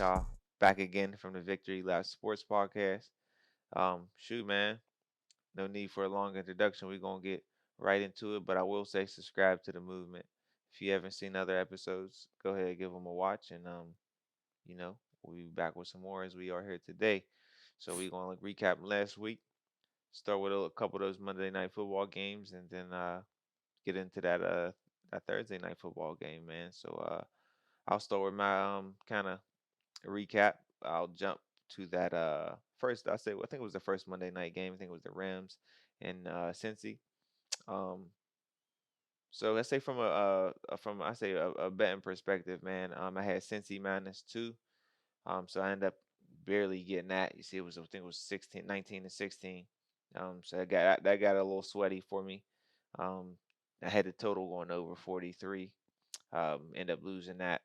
y'all back again from the Victory Lab Sports Podcast. Shoot, man, no need for a long introduction. We're gonna get right into it, but I will say subscribe to the movement. If you haven't seen other episodes, go ahead and give them a watch, and we'll be back with some more as we are here today. So we're gonna recap last week, start with a couple of those Monday night football games, and then get into that Thursday night football game, man. So I'll start with my kind of recap. I'll jump to that first. I think it was the first Monday night game. I think it was the Rams and Cincy. Um, so let's say from a betting perspective, man. I had Cincy -2. So I ended up barely getting that. You see, I think it was 16, 19 and 16. So that got a little sweaty for me. Um, I had the total going over 43. End up losing that.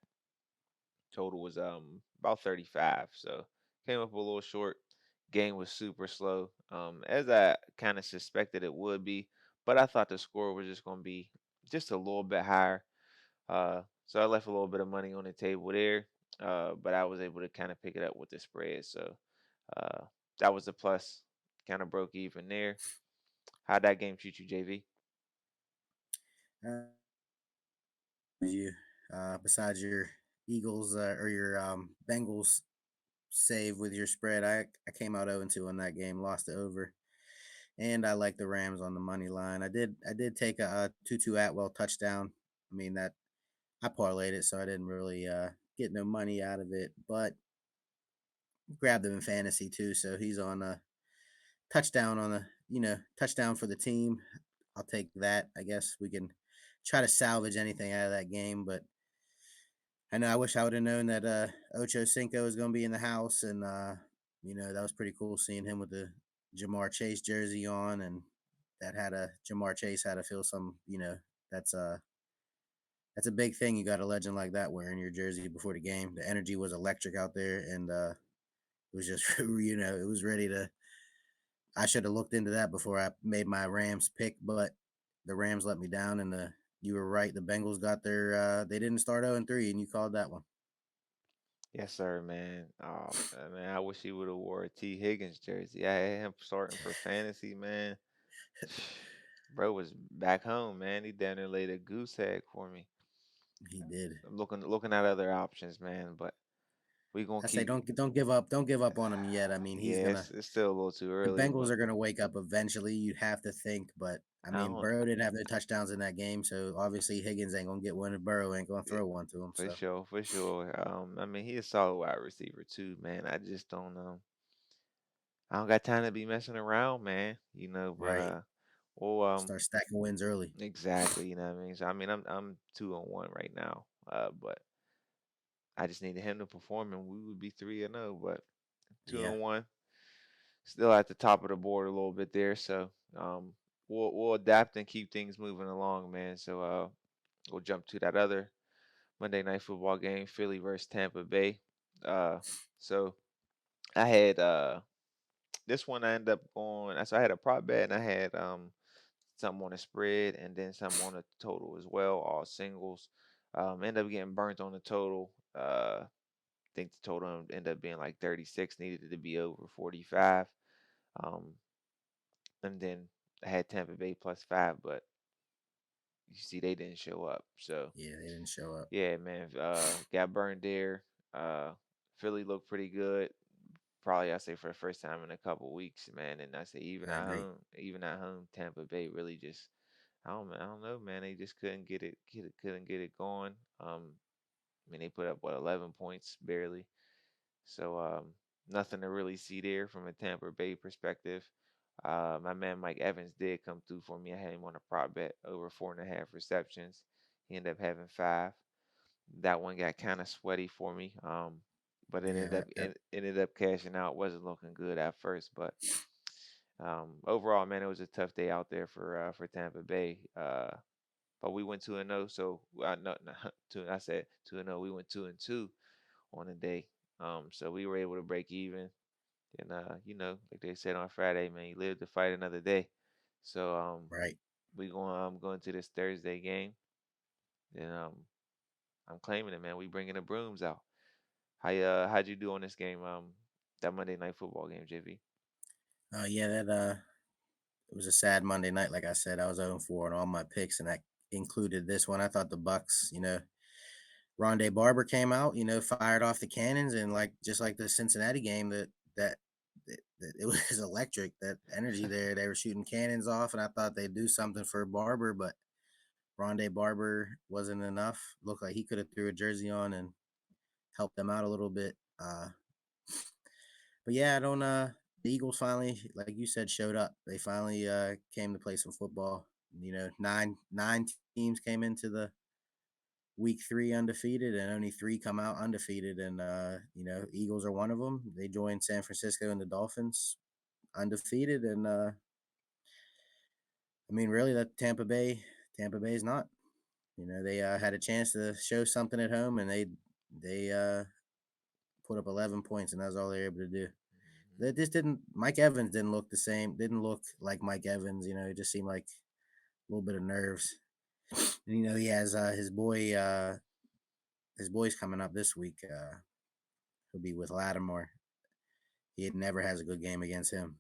Total was about 35. So came up a little short. Game was super slow. As I kind of suspected it would be, but I thought the score was just going to be just a little bit higher. So I left a little bit of money on the table there. But I was able to kind of pick it up with the spread. So uh, that was a plus. Kind of broke even there. How'd that game treat you, JV? Uh, you besides your Eagles or your Bengals save with your spread, I came out 0-2 on that game, lost it over, and I like the Rams on the money line. I did take a Tutu Atwell touchdown. I mean that I parlayed it, so I didn't really get no money out of it, but grabbed him in fantasy too. So he's on a touchdown on a touchdown for the team. I'll take that. I guess we can try to salvage anything out of that game, but I know I wish I would have known that Ocho Cinco is going to be in the house, and that was pretty cool seeing him with the Jamar Chase jersey on, and that had a Jamar Chase had to feel some, that's a big thing. You got a legend like that wearing your jersey before the game. The energy was electric out there, and it was just it was ready to. I should have looked into that before I made my Rams pick, but the Rams let me down, and you were right. The Bengals got their they didn't start 0-3, and you called that one. Yes, sir, man. Man, I wish he would have wore a T. Higgins jersey. I had him starting for fantasy, man. Bro was back home, man. He down there laid a goose egg for me. He did. I'm looking at other options, man. But we gonna I say keep. don't give up. Don't give up on him yet. I mean, Yeah, it's still a little too the early, Bengals but are gonna wake up eventually. You have to think, but I I mean, don't. Burrow didn't have no touchdowns in that game, so obviously Higgins ain't gonna get one, and Burrow ain't gonna Yeah, throw one to him. for So sure, for sure. I mean, he is a solid wide receiver too, man. I just don't know. I don't got time to be messing around, man. But right, well, start stacking wins early. exactly. You know what I mean. So I mean, I'm 2-1 right now. But I just needed him to perform, and we would be 3-0. But two Yeah, and one, still at the top of the board a little bit there. So we'll adapt and keep things moving along, man. So we'll jump to that other Monday night football game, Philly versus Tampa Bay. Uh, so I had this one I ended up going. So I had a prop bet and I had something on the spread and then something on the total as well, all singles. Ended up getting burnt on the total. Think the total ended up being like 36, needed it to be over 45. Um, and then I had Tampa Bay +5, but you see they didn't show up. So yeah, they didn't show up. yeah, man, got burned there. Uh, Philly looked pretty good. Probably I say for the first time in a couple weeks, man. And I say I agree. even at home, Tampa Bay really just I don't know, man. They just couldn't get it going. I mean they put up what 11 points barely. So nothing to really see there from a Tampa Bay perspective. My man Mike Evans did come through for me. I had him on a prop bet over 4.5 receptions. He ended up having five. That one got kind of sweaty for me. But Yeah, it ended up cashing out. Wasn't looking good at first, but overall, man, it was a tough day out there for Tampa Bay. But we went 2-0. So no, two. I said 2-0. We went 2-2 on the day. So we were able to break even. And like they said on Friday, man, you live to fight another day. So right. we going I'm going to this Thursday game. And I'm claiming it, man. We bringing the brooms out. How'd you do on this game? That Monday Night Football game, JV. Yeah, that it was a sad Monday night. Like I said, I was 0-4 on all my picks, and that included this one. I thought the Bucks, Rondé Barber came out, fired off the cannons, and like just like the Cincinnati game, that it was electric. That energy there, they were shooting cannons off, and I thought they'd do something for Barber, but Rondé Barber wasn't enough. Looked like he could have threw a jersey on and helped them out a little bit. But yeah, I don't. The Eagles finally, like you said, showed up. They finally came to play some football. Nine teams came into the week 3 undefeated, and only 3 come out undefeated. And Eagles are one of them. They joined San Francisco and the Dolphins undefeated. And I mean, really, that Tampa Bay is not. They had a chance to show something at home, and they put up 11 points, and that's all they were able to do. That just didn't. Mike Evans didn't look the same. Didn't look like Mike Evans. It just seemed like a little bit of nerves. And he has his boy's coming up this week. He'll be with Lattimore. He never has a good game against him.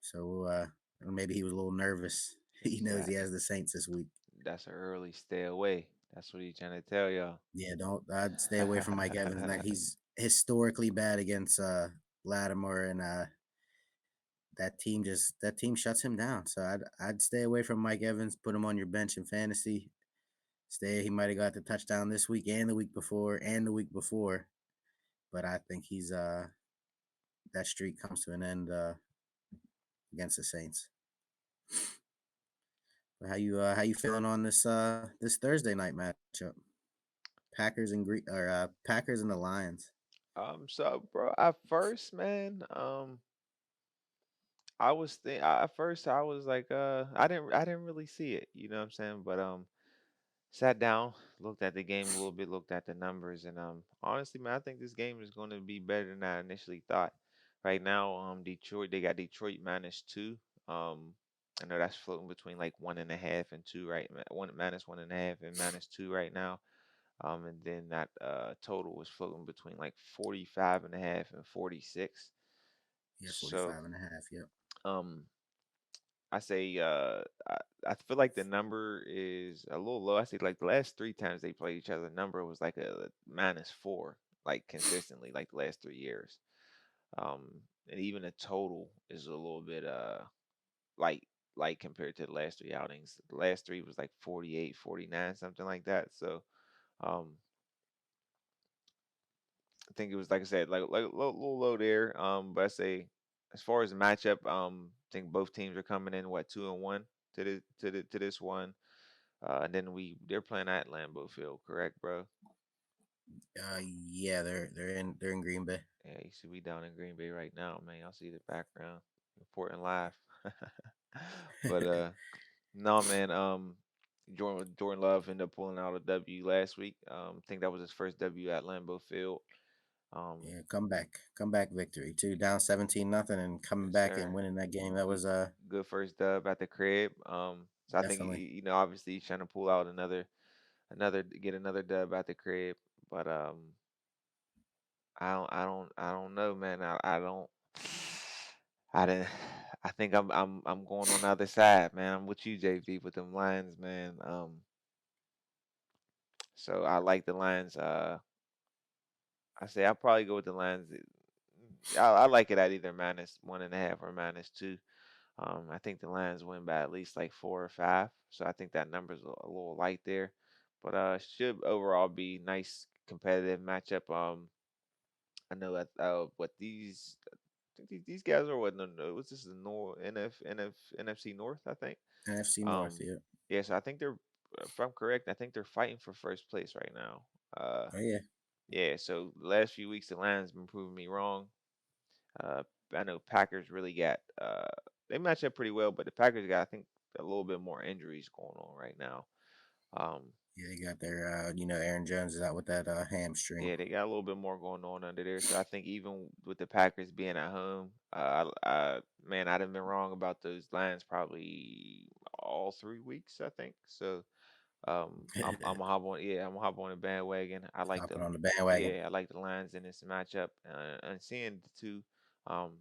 So maybe he was a little nervous. He knows he Exactly. has the Saints this week. That's an early stay away. That's what he's trying to tell y'all. Yeah, don't. I'd stay away from Mike Evans. Next, he's historically bad against Lattimore, and that team shuts him down. So I'd stay away from Mike Evans. Put him on your bench in fantasy. Stay. He might have got the touchdown this week and the week before and the week before, but I think he's that streak comes to an end against the Saints. But how you feeling on this Thursday night matchup? Packers and the Lions. So bro, at first, man, at first I was like, I didn't really see it, you know what I'm saying? But sat down, looked at the game a little bit, looked at the numbers, and honestly, man, I think this game is going to be better than I initially thought. Right now, Detroit, they got Detroit -2. Um, I know that's floating between like 1.5 and 2, right? One -1.5 and -2 right now. And then that total was floating between like 45.5 and 46. Yeah, So 45 and a half. Yep. um I say I feel like the number is a little low. I say like the last 3 times they played each other, the number was like a -4, like consistently, like the last 3 years. And even the total is a little bit light, light compared to the last 3 outings. The last three was like 48, 49, something like that. So um I think it was like I said, like a little low there. But I say as far as the matchup, I think both teams are coming in what 2-1 to this one. And then they're playing at Lambeau Field, correct, bro? Yeah, they're in Green Bay. Yeah, you see, we down in Green Bay right now, man. Y'all see the background, important live. But no, man. Jordan Love ended up pulling out a W last week. I think that was his first W at Lambeau Field. Um, Yeah, comeback victory too. Down 17-0 and coming yes, back and sir. winning that game. That Good, was good first dub at the crib. So I think definitely. obviously he's trying to pull out get another dub at the crib. But I don't know, man. I don't. I didn't. I think I'm going on the other side, man. I'm with you, JV, with them Lions, man. So I like the Lions. I say I'll probably go with the Lions. I like it at either -1.5 or -2. I think the Lions win by at least like 4 or 5. So I think that number's a little light there. But should overall be nice competitive matchup. I know that what I think these guys are what no what's this the North NFC North, I think. NFC North. Um Yeah. yeah, so I think they're if I'm correct, I think they're fighting for first place right now. Oh yeah. Yeah, so the last few weeks the Lions been proving me wrong. Uh, I know Packers really got they match up pretty well, but the Packers got I think a little bit more injuries going on right now. Um, Yeah, they got their Aaron Jones is out with that hamstring. yeah, they got a little bit more going on under there. So I think even with the Packers being at home, man, I'd have been wrong about those Lions probably all 3 weeks. I think so. I'm gonna hop on. Yeah, I'm gonna hop on the bandwagon. I like Hopping the on the bandwagon. yeah, I like the Lions in this matchup, and seeing the two. Um,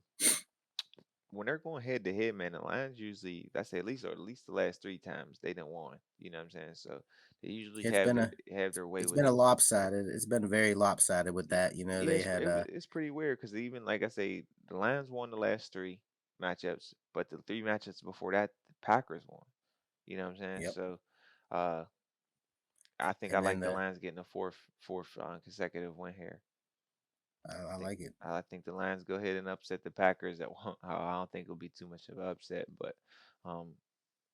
when they're going head to head, man, the Lions usually that's at least the last three times they didn't won. You know what I'm saying? So they usually It's been a have their way it's with been a it. lopsided. It's been very lopsided with that. Yeah, They had it's pretty weird because even like I say, the Lions won the last three matchups, but the three matchups before that, the Packers won. You know what I'm saying? yep. So, uh, I think I And then like the the Lions getting a fourth consecutive win here. I think like it. I think the Lions go ahead and upset the Packers. That won't, I don't think it'll be too much of an upset, but um,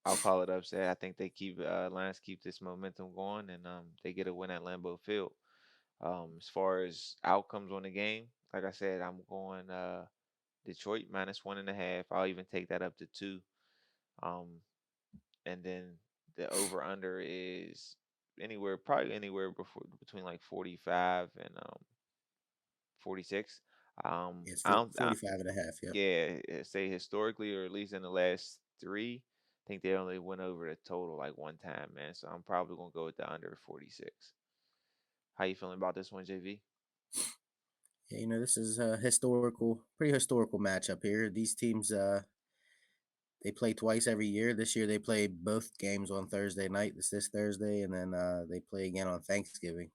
I'll call it upset. I think they keep Lions keep this momentum going, and they get a win at Lambeau Field. As far as outcomes on the game, like I said, I'm going Detroit -1.5. I'll even take that up to two. Um, and then the over under is probably anywhere between like 45 and 46. It's I don't, 45 and a half. Yep. yeah, say historically or at least in the last three, I think they only went over the total like one time, man. So I'm probably gonna go with the under 46. How you feeling about this one, JV? Yeah, this is a pretty historical matchup here. These teams, they play twice every year. This year they play both games on Thursday night. This Thursday, and then they play again on Thanksgiving.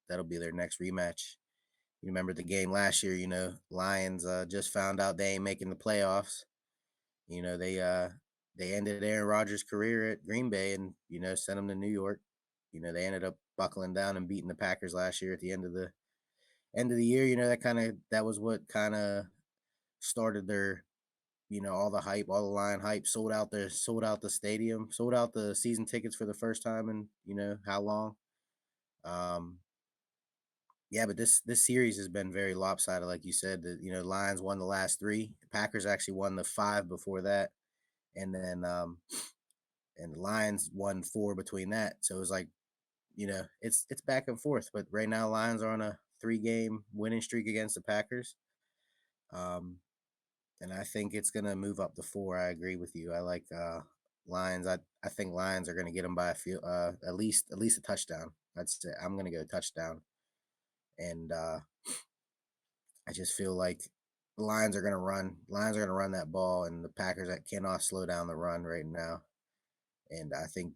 That'll be their next rematch. You remember the game last year? Lions just found out they ain't making the playoffs. They ended Aaron Rodgers' career at Green Bay, and sent him to New York. They ended up buckling down and beating the Packers last year at the end of the year. That was what kind of started their all the hype, all the Lion hype. Sold out the stadium, sold out the season tickets for the first time in how long. Um, yeah, but this series has been very lopsided, like you said. The Lions won the last three. The Packers actually won the five before that, and then and the Lions won four between that. So it was like it's back and forth. But right now, Lions are on a 3-game winning streak against the Packers. Um, and I think it's gonna move up to four. I agree with you. I like Lions. I think Lions are gonna get them by a few, at least a touchdown. That's it. I'm gonna go touchdown, and I just feel like the Lions are gonna run. Lions are gonna run that ball, and the Packers that cannot slow down the run right now. And I think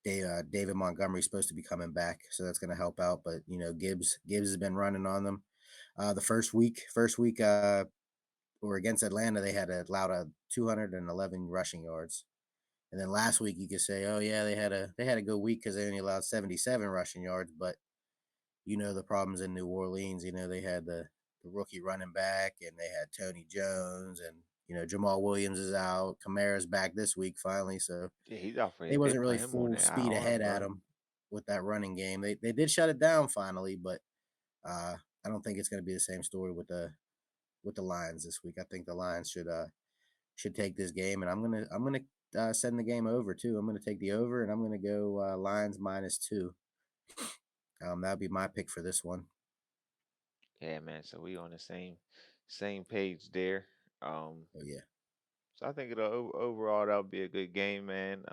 David Montgomery's supposed to be coming back, so that's gonna help out. But Gibbs has been running on them. The first week, or against Atlanta, they had allowed a 211 rushing yards. And then last week, you could say, oh yeah, they had a good week because they only allowed 77 rushing yards. But the problems in New Orleans. They had the rookie running back, and they had Tony Jones, and Jamal Williams is out. Kamara's back this week finally, so Yeah, he's out for they They wasn't put really him on full that speed IR, ahead at bro. them with that running game. They did shut it down finally, but uh, I don't think it's going to be the same story with the Lions this week. I think the Lions should take this game, and I'm gonna send the game over too. I'm gonna take the over, and I'm gonna go Lions -2. That'll be my pick for this one. Yeah, man. So we on the same page there. Um, Oh yeah, so I think overall that'll be a good game, man.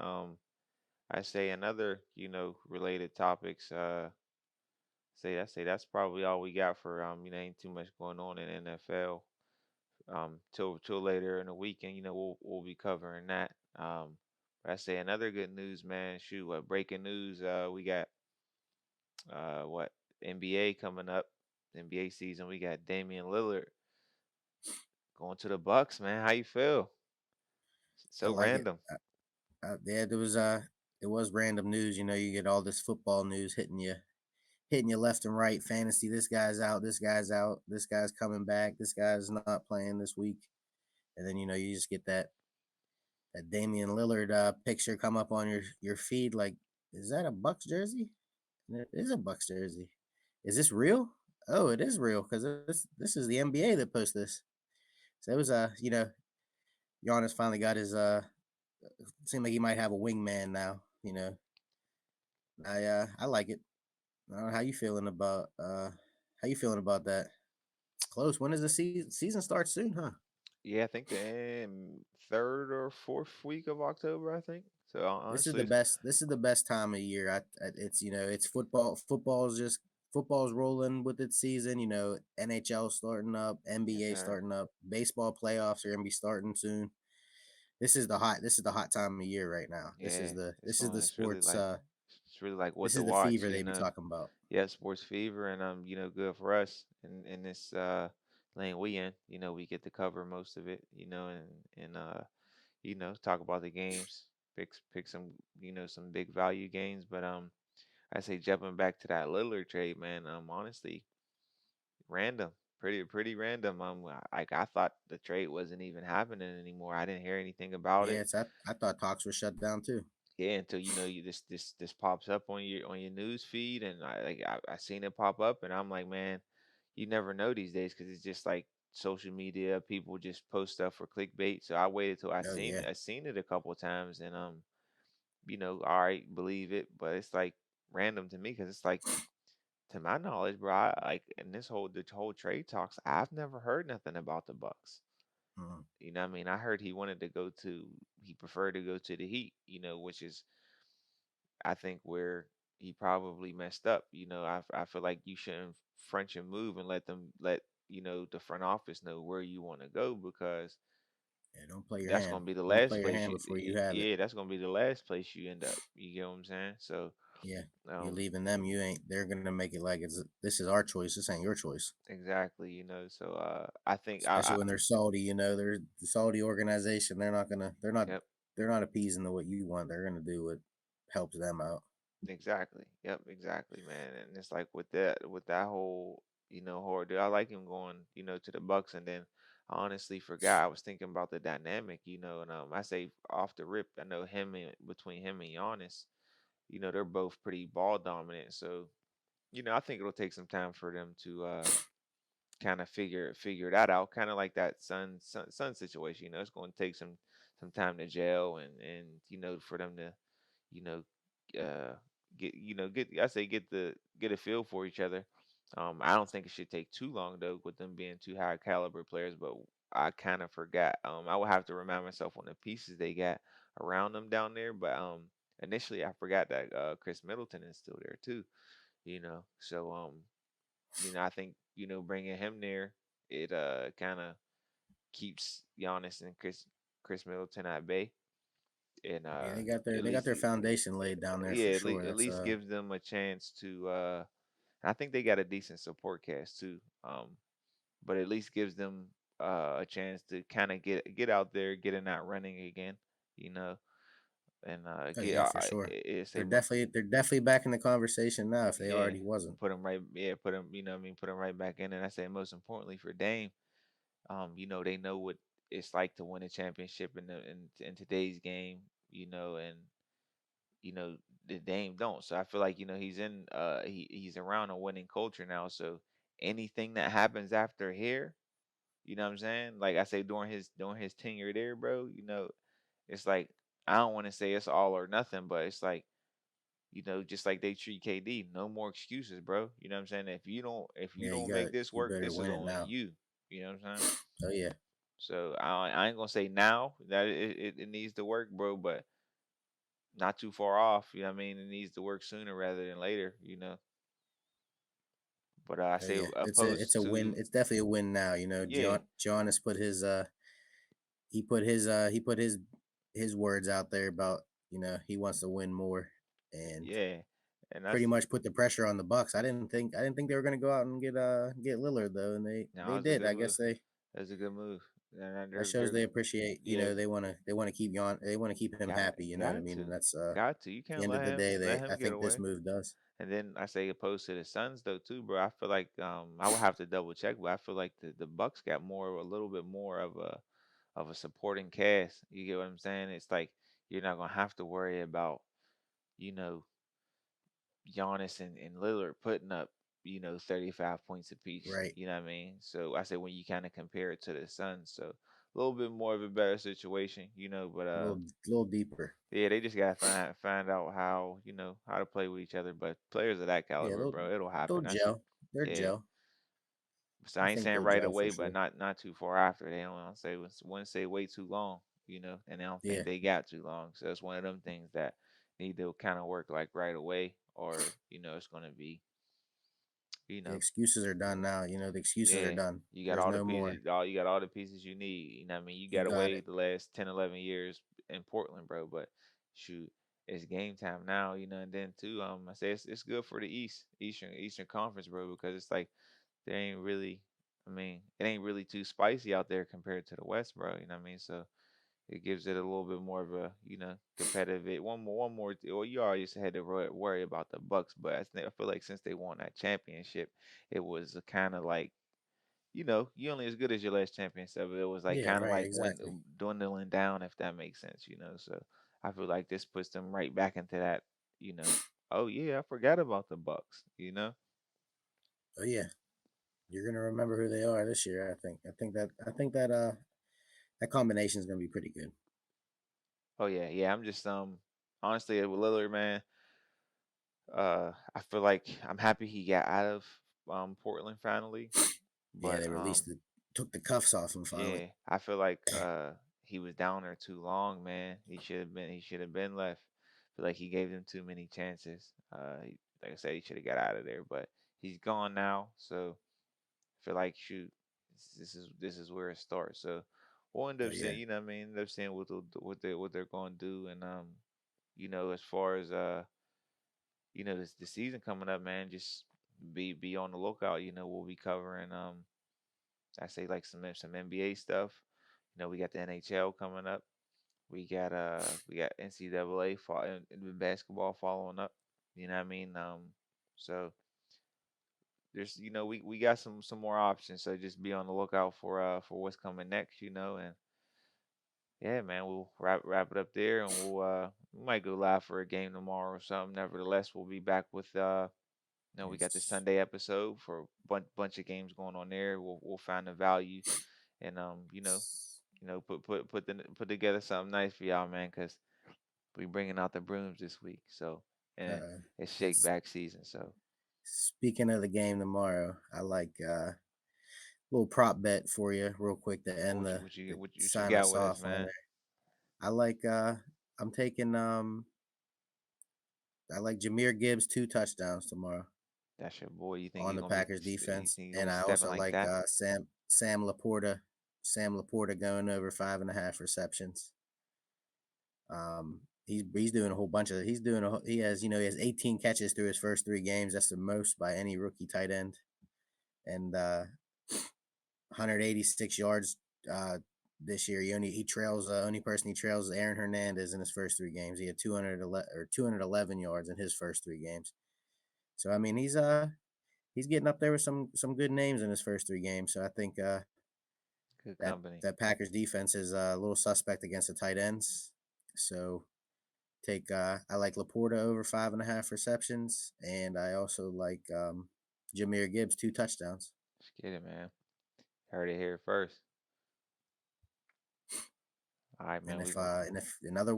I say another, related topics. I say that's probably all we got for ain't too much going on in NFL. Till later in the weekend, we'll be covering that. But I say another good news, man. Shoot, what breaking news? We got what NBA coming up, NBA season. We got Damian Lillard going to the Bucks, man. How you feel? I So like it. random. Yeah, it was random news. You get all this football news hitting you left and right. Fantasy, this guy's out, this guy's out, this guy's coming back, this guy's not playing this week, and then you just get that Damian Lillard picture come up on your feed. Like, is that a Bucks jersey? And it is a Bucks jersey. Is this real? Oh, it is real because this is the NBA that posts this. So it was Giannis finally got his seemed like he might have a wingman now. I like it. How you feeling about that? It's close. When does the season start soon, huh? Yeah, I think the third or fourth week of October. I think. So This is the honestly, best. This is the best time of year. It's it's football. Football's rolling with its season. NHL starting up, yes, NBA sir. starting up, baseball playoffs are gonna be starting soon. This is the hot time of year right now. Yeah, This is the sports. it's really like what This to is the watch, fever you they be know. talking about. Yeah, sports fever, and good for us in this lane we in. We get to cover most of it, and talk about the games, pick some some big value games. But I say jumping back to that Lillard trade, man. Honestly, random, pretty random. Like I thought the trade wasn't even happening anymore. I didn't hear anything about Yeah, it. I thought talks were shut down too. Yeah, until this pops up on your news feed, and I seen it pop up, and I'm like, man, you never know these days because it's just like social media. People just post stuff for clickbait. So I waited till Oh yeah. I seen it a couple of times, and all right, believe it, but it's like random to me because it's like to my knowledge, bro, like in the whole trade talks, I've never heard nothing about the Bucks. Mhm. You know what I mean? I heard he preferred to go to the Heat, which is I think where he probably messed up. I feel like you shouldn't front your move and let the front office know where you want to go because Yeah, don't play your that's hand. gonna be the Don't last play your place hand before you have it. yeah, that's gonna be the last place you end up. You get what I'm saying? So Yeah. You're um leaving them. You ain't. They're gonna make it like this is our choice. This ain't your choice. exactly, so I think Especially when they're Saudi. They're the Saudi organization. They're not gonna. yep. They're not appeasing to what you want. They're gonna do what helps them out. Exactly. Yep, exactly, man. And it's like with that whole, horror deal, I like him going, to the Bucks and then I honestly forgot. I was thinking about the dynamic, and I say off the rip, I know between him and Giannis, they're both pretty ball dominant. So, I think it'll take some time for them to kind of figure that out, kind of like that sun situation. It's going to take some time to gel and for them to you know, uh, get I say get a feel for each other. I don't think it should take too long though, with them being two high caliber players. But I kind of forgot. I would have to remind myself on the pieces they got around them down there. But initially I forgot that Chris Middleton is still there too. So I think bringing him there, it kind of keeps Giannis and Chris Middleton at bay, and Yeah, at they got least their foundation laid down there for yeah, sure. at That's least gives them a chance to I think they got a decent support cast too. But at least gives them a chance to kind of get out there, get in that running again, you know, and oh get yeah, for sure. say They're definitely back in the conversation now if they yeah, already wasn't. put them, what I mean, put them right back in. And I say most importantly for Dame, they know what it's like to win a championship in today's game, and you know, the Dame don't. So I feel like, he's around a winning culture now. So anything that happens after here, you know what I'm saying? Like I say during his tenure there, bro, it's like I don't want to say it's all or nothing, but it's like, just like they treat KD, no more excuses, bro. You know what I'm saying? If you Yeah, don't make this you work, better this is win it on now. you. You know what I'm saying? Oh yeah. So I ain't gonna say now that it needs to work, bro, but not too far off. You know what I mean? It needs to work sooner rather than later. But I Oh say yeah. It's opposed a win. to It's definitely a win now. yeah, John has put his he put his words out there about, he wants to win more and yeah, and pretty that's much put the pressure on the Bucks. I didn't think they were gonna go out and get Lillard though, and now they it's a did. good I guess move. That's a good move. And that shows they appreciate, yeah, they want to keep they want to keep him got happy, you know what I got mean? And to that's got to. You the can't end of the day, let I him get think this away. move does. And then I say opposed to the Suns though too, bro. I feel like I would have to double check, but I feel like the Bucks got a little bit more of a supporting cast. You get what I'm saying? It's like you're not gonna have to worry about you know Giannis and Lillard putting up 35 points apiece. Right. You know what I mean? So I say when you kind of compare it to the Suns, so a little bit more of a better situation. But Little deeper. yeah, they just gotta find out how to play with each other. But players of that Yeah, caliber, bro, it'll they'll happen. gel. They're Yeah. gel. So I I ain't think saying they'll right gel for away, but sure. not too far after. They don't say wouldn't say way too long. and I don't think Yeah. they got too long. So it's one of them things that need to kind of work like right away, or it's gonna be, you The know, excuses are done now. The excuses are yeah, done. you got There's all the no more. pieces, you got all the pieces you need. You know what I mean? You You got got away it. the last 10, 11 years in Portland, bro. But shoot, it's game time now, and then too, I say it's good for the Eastern Conference, bro, because it's like there ain't really, I mean, it ain't really too spicy out there compared to the West, bro. You know what I mean? So it gives it a little bit more of a, competitive. One more. Well, you always had to worry about the Bucks, but I feel like since they won that championship, it was kind of like, you only as good as your last championship. It was like Yeah, kind of right, like when exactly. dwindling down, if that makes sense. So I feel like this puts them right back into that. You know, oh yeah, I forgot about the Bucks. Oh yeah, you're gonna remember who they are this year. I think that that combination is gonna be pretty good. Oh yeah, yeah. I'm just honestly with Lillard, man. I feel like I'm happy he got out of Portland finally, Yeah, but they released the took the cuffs off him finally. yeah, I feel like he was down there too long, man. He should have been left. Feel like he gave them too many chances. Like I said, he should have got out of there, but he's gone now. So I feel like shoot, this is where it starts. So we'll end Oh up yeah, seeing, I mean, end up seeing what they're going to do, and as far as this the season coming up, man, just be on the lookout. We'll be covering I say like some NBA stuff. We got the NHL coming up. We got NCAA in basketball following up. You know what I mean? So there's we got some more options. So just be on the lookout for what's coming next. And yeah, man, we'll wrap it up there, and we might go live for a game tomorrow or something. Nevertheless, we'll be back with we got the it's, Sunday episode for a bunch of games going on there. We'll find the value, and it's put together something nice for y'all, man, because we bringing out the brooms this week. So and uh, it's shake it's back season. So speaking of the game tomorrow. I like little prop bet for you, real quick, to what end what you the what you to what you, what you sign got us with us, off on man? there. I like I'm taking I like Jameer Gibbs 2 touchdowns tomorrow That's your boy. You think on he the gonna be? Packers You defense, think he gonna and be I stepping also like like that? Sam Laporta going over 5.5 receptions. He's doing a whole bunch of he's doing a whole- he has 18 catches through his first 3 games. That's the most by any rookie tight end, and 186 yards this year. He trails only person he trails is Aaron Hernandez in his first 3 games. He had 211 yards in his first 3 games. So I mean he's getting up there with some good names in his first 3 games. So I think Good that company. that Packers defense is a little suspect against the tight ends. So take I like Laporta over 5.5 receptions, and I also like Jameer Gibbs 2 touchdowns. Let's get it, man. Heard it here first. All right, man. We go. And if another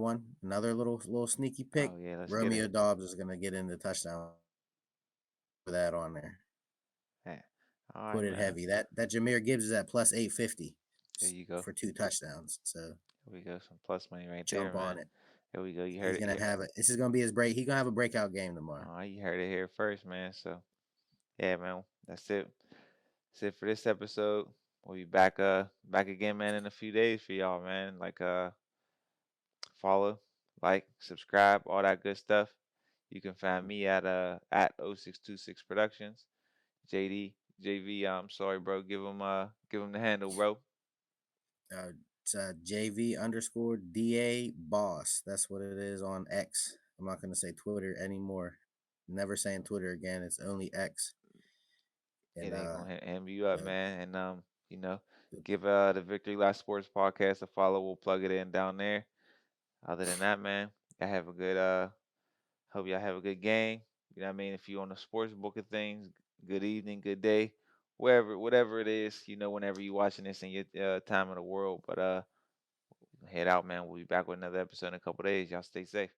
little sneaky Oh pick, yeah, let's get it. Romeo Dobbs is gonna get into touchdown with that on there. Yeah. All right, Put it man. heavy. That Jameer Gibbs is at plus 850 There you go. for 2 touchdowns. So There we go. Some plus money right there, jump man. on it. There we go. You heard He's it. gonna have it. This is gonna be his break. He's gonna have a breakout game tomorrow. You heard it here first, man. So yeah, man. That's it. That's it for this episode. We'll be back again, man, in a few days for y'all, man. Like follow, like, subscribe, all that good stuff. You can find me at 0626 Productions. JD, JV, I'm sorry, bro. Give him the handle, bro. It's JV underscore DA boss. That's what it is on X. I'm not gonna say Twitter anymore. Never saying Twitter again. It's only X. Yeah, And they gonna ham you up, uh, man. And you know, give the Victory Lap Sports podcast a follow. We'll plug it in down there. Other than that, man, I have a good hope y'all have a good game. You know what I mean? If you on the sports book of things, good evening, good day, whatever it is, whenever you watching this in your time of the world. But head out, man. We'll be back with another episode in a couple days. Y'all stay safe.